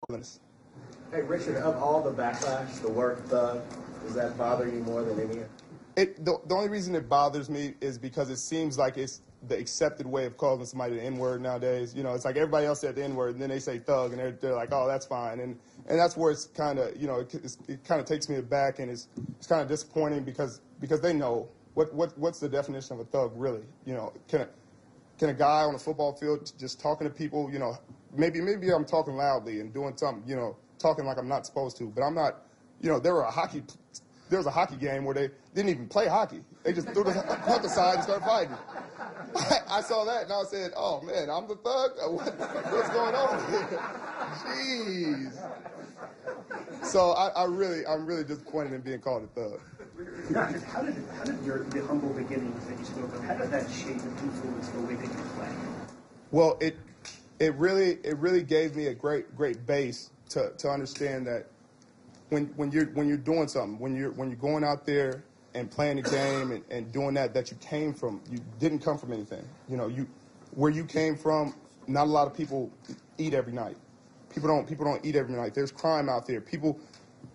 Hey, Richard, of all the backlash, the word thug, does that bother you more than any? The only reason it bothers me is because it seems like it's the accepted way of calling somebody the N-word nowadays. You know, it's like everybody else said the N-word, and then they say thug, and they're like, oh, that's fine. And that's where it's kind of, you know, it kind of takes me aback, and it's kind of disappointing because they know what's the definition of a thug really. You know, can a guy on a football field just talking to people, you know, maybe I'm talking loudly and doing something, you know, talking like I'm not supposed to, but I'm not, you know, there was a hockey game where they didn't even play hockey. They just threw the puck aside and started fighting. I saw that and I said, oh man, I'm the thug? What's going on here? Jeez. So I'm really disappointed in being called a thug. How did the humble beginnings that you spoke of, how did that shape and influence the way that you play? Well, it really gave me a great base to understand that when you're doing something, when you're going out there and playing the game and doing that you came from, you didn't come from anything. You know, where you came from, not a lot of people eat every night. People don't eat every night. There's crime out there.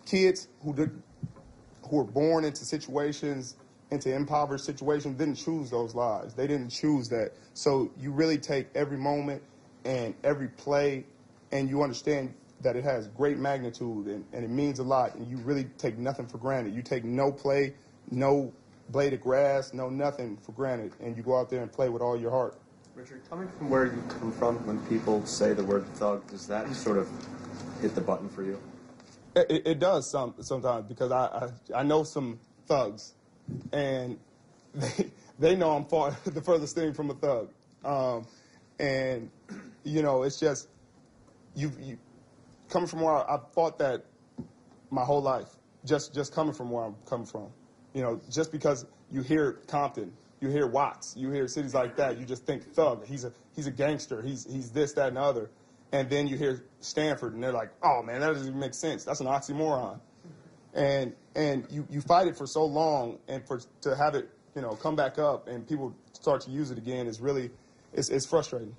Kids who were born into situations, into impoverished situations, didn't choose those lives. They didn't choose that. So you really take every moment and every play, and you understand that it has great magnitude and it means a lot, and you really take nothing for granted. You take no play, no blade of grass, no nothing for granted, and you go out there and play with all your heart. Richard, coming from where you come from, when people say the word thug, does that sort of hit the button for you? It does sometimes, because I know some thugs, and they know I'm the furthest thing from a thug. And, you know, it's just, you coming from where I've fought that my whole life, just coming from where I'm coming from. You know, just because you hear Compton, you hear Watts, you hear cities like that, you just think thug. He's a gangster. He's this, that, and the other. And then you hear Stanford, and they're like, oh, man, that doesn't even make sense. That's an oxymoron. And you fight it for so long, and to have it, you know, come back up and people start to use it again is really, it's frustrating.